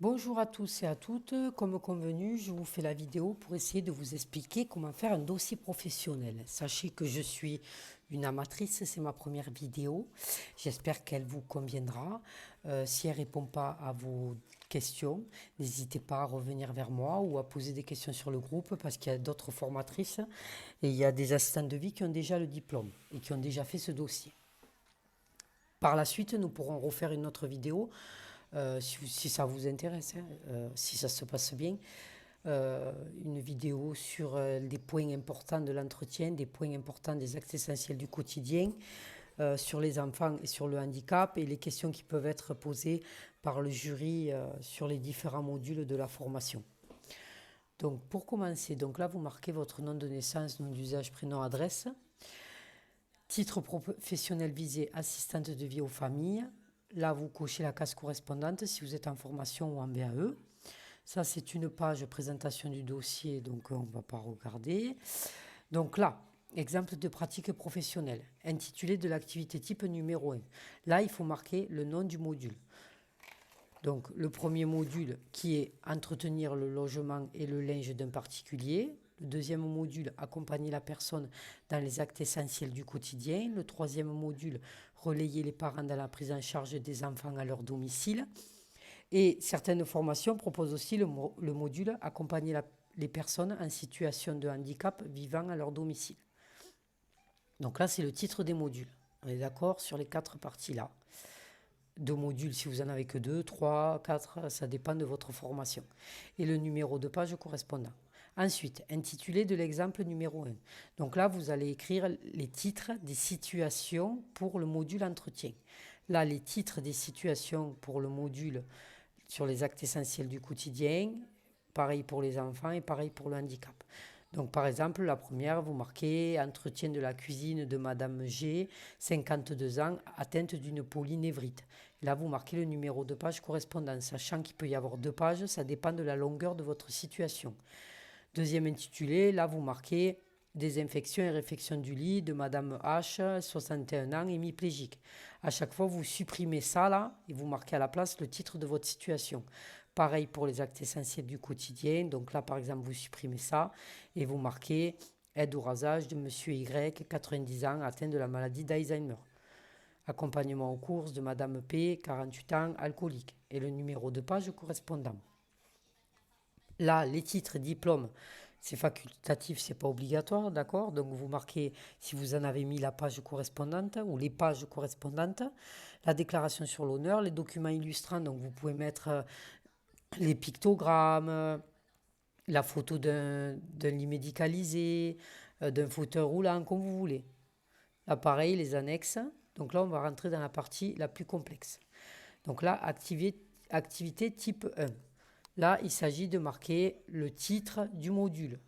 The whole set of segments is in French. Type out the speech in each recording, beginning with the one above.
Bonjour à tous et à toutes. Comme convenu, je vous fais la vidéo pour essayer de vous expliquer comment faire un dossier professionnel. Sachez que je suis une amatrice, c'est ma première vidéo. J'espère qu'elle vous conviendra. Si elle ne répond pas à vos questions, n'hésitez pas à revenir vers moi ou à poser des questions sur le groupe parce qu'il y a d'autres formatrices et il y a des assistants de vie qui ont déjà le diplôme et qui ont déjà fait ce dossier. Par la suite, nous pourrons refaire une autre vidéo si ça vous intéresse, hein, si ça se passe bien, une vidéo sur des points importants de l'entretien, des points importants des actes essentiels du quotidien, sur les enfants et sur le handicap et les questions qui peuvent être posées par le jury sur les différents modules de la formation. Donc pour commencer, donc là vous marquez votre nom de naissance, nom d'usage, prénom, adresse. Titre professionnel visé, assistante de vie aux familles. Là, vous cochez la case correspondante si vous êtes en formation ou en VAE. Ça, c'est une page présentation du dossier, donc on ne va pas regarder. Donc là, exemple de pratique professionnelle, intitulé de l'activité type numéro 1. Là, il faut marquer le nom du module. Donc le premier module qui est entretenir le logement et le linge d'un particulier. Le deuxième module, accompagner la personne dans les actes essentiels du quotidien. Le troisième module, relayer les parents dans la prise en charge des enfants à leur domicile. Et certaines formations proposent aussi le module accompagner les personnes en situation de handicap vivant à leur domicile. Donc là, c'est le titre des modules. On est d'accord sur les 4 parties-là. 2 modules si vous en avez que 2, 3, 4, ça dépend de votre formation. Et le numéro de page correspondant. Ensuite, intitulé de l'exemple numéro 1. Donc là, vous allez écrire les titres des situations pour le module entretien. Là, les titres des situations pour le module sur les actes essentiels du quotidien, pareil pour les enfants et pareil pour le handicap. Donc par exemple, la première, vous marquez entretien de la cuisine de Madame G, 52 ans, atteinte d'une polynévrite. Là, vous marquez le numéro de page correspondant, sachant qu'il peut y avoir 2 pages, ça dépend de la longueur de votre situation. Deuxième intitulé, là, vous marquez désinfection et réfection du lit de Madame H, 61 ans, hémiplégique. À chaque fois, vous supprimez ça là et vous marquez à la place le titre de votre situation. Pareil pour les actes essentiels du quotidien. Donc là, par exemple, vous supprimez ça et vous marquez aide au rasage de Monsieur Y, 90 ans, atteint de la maladie d'Alzheimer. Accompagnement aux courses de Madame P, 48 ans, alcoolique. Et le numéro de page correspondant. Là, les titres, diplômes, c'est facultatif, c'est pas obligatoire, d'accord? Donc vous marquez si vous en avez mis la page correspondante ou les pages correspondantes. La déclaration sur l'honneur, les documents illustrants, donc vous pouvez mettre les pictogrammes, la photo d'un lit médicalisé, d'un fauteuil roulant, comme vous voulez. Là, pareil, les annexes. Donc là, on va rentrer dans la partie la plus complexe. Donc là, activité type 1. Là, il s'agit de marquer le titre du module.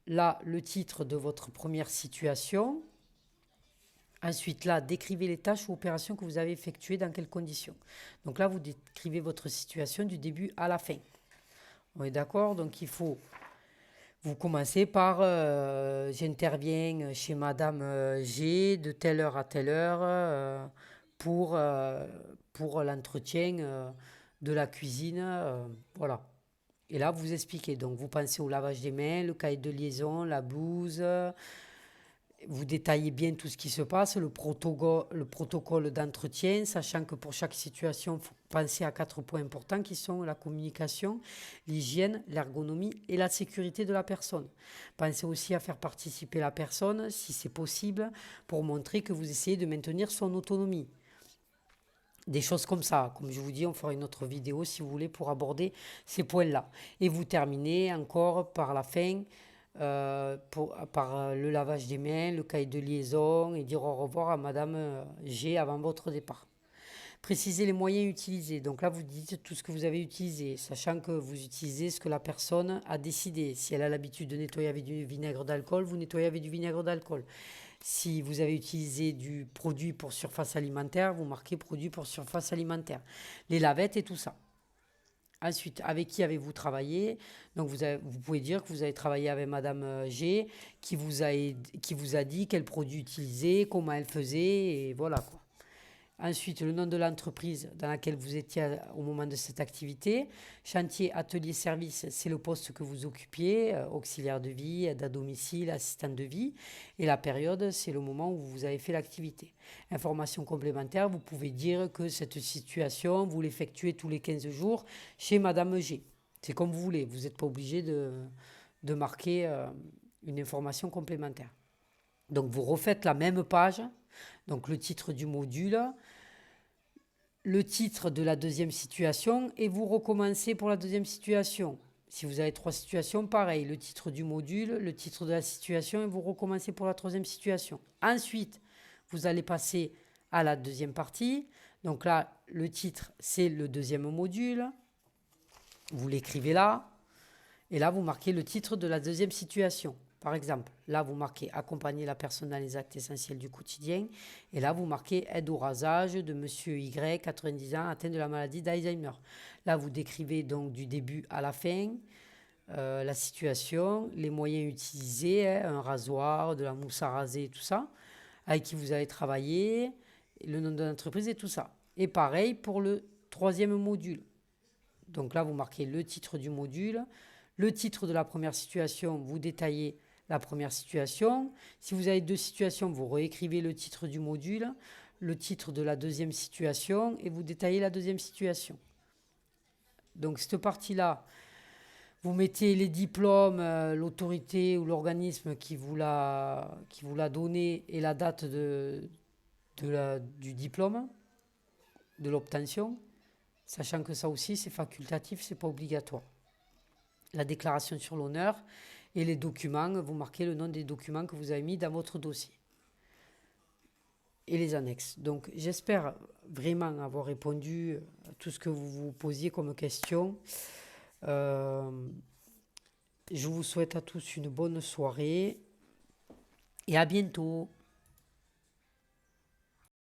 Là, le titre de votre première situation. Ensuite, là, décrivez les tâches ou opérations que vous avez effectuées, dans quelles conditions. Donc là, vous décrivez votre situation du début à la fin. On est d'accord? Donc il faut, vous commencez par j'interviens chez Madame G de telle heure à telle heure pour l'entretien de la cuisine. Voilà. Et là, vous expliquez. Donc, vous pensez au lavage des mains, le cahier de liaison, la blouse. Vous détaillez bien tout ce qui se passe, le protocole d'entretien, sachant que pour chaque situation, il faut penser à 4 points importants qui sont la communication, l'hygiène, l'ergonomie et la sécurité de la personne. Pensez aussi à faire participer la personne, si c'est possible, pour montrer que vous essayez de maintenir son autonomie. Des choses comme ça. Comme je vous dis, on fera une autre vidéo si vous voulez pour aborder ces points-là. Et vous terminez encore par la fin, par le lavage des mains, le cahier de liaison et dire au revoir à Madame G avant votre départ. Précisez les moyens utilisés. Donc là, vous dites tout ce que vous avez utilisé, sachant que vous utilisez ce que la personne a décidé. Si elle a l'habitude de nettoyer avec du vinaigre d'alcool, vous nettoyez avec du vinaigre d'alcool. Si vous avez utilisé du produit pour surface alimentaire, vous marquez produit pour surface alimentaire. Les lavettes et tout ça. Ensuite, avec qui avez-vous travaillé? Donc vous pouvez dire que vous avez travaillé avec Madame G, qui vous a dit quel produit utiliser, comment elle faisait, et voilà quoi. Ensuite, le nom de l'entreprise dans laquelle vous étiez au moment de cette activité. Chantier, atelier, service, c'est le poste que vous occupiez, auxiliaire de vie, aide à domicile, assistante de vie. Et la période, c'est le moment où vous avez fait l'activité. Information complémentaire, vous pouvez dire que cette situation, vous l'effectuez tous les 15 jours chez Madame G. C'est comme vous voulez, vous n'êtes pas obligé de marquer une information complémentaire. Donc vous refaites la même page, donc le titre du module, le titre de la deuxième situation et vous recommencez pour la deuxième situation. Si vous avez 3 situations, pareil, le titre du module, le titre de la situation et vous recommencez pour la troisième situation. Ensuite, vous allez passer à la deuxième partie. Donc là, le titre, c'est le deuxième module. Vous l'écrivez là. Et là, vous marquez le titre de la deuxième situation. Par exemple, là, vous marquez accompagner la personne dans les actes essentiels du quotidien. Et là, vous marquez aide au rasage de monsieur Y, 90 ans, atteint de la maladie d'Alzheimer. Là, vous décrivez donc du début à la fin la situation, les moyens utilisés, un rasoir, de la mousse à raser, tout ça, avec qui vous allez travailler, le nom de l'entreprise et tout ça. Et pareil pour le troisième module. Donc là, vous marquez le titre du module, le titre de la première situation, vous détaillez la première situation. Si vous avez 2 situations, vous réécrivez le titre du module, le titre de la deuxième situation et vous détaillez la deuxième situation. Donc cette partie-là, vous mettez les diplômes, l'autorité ou l'organisme qui vous l'a donné et la date du diplôme, de l'obtention, sachant que ça aussi c'est facultatif, c'est pas obligatoire. La déclaration sur l'honneur et les documents, vous marquez le nom des documents que vous avez mis dans votre dossier et les annexes. Donc j'espère vraiment avoir répondu à tout ce que vous vous posiez comme question. Je vous souhaite à tous une bonne soirée et à bientôt.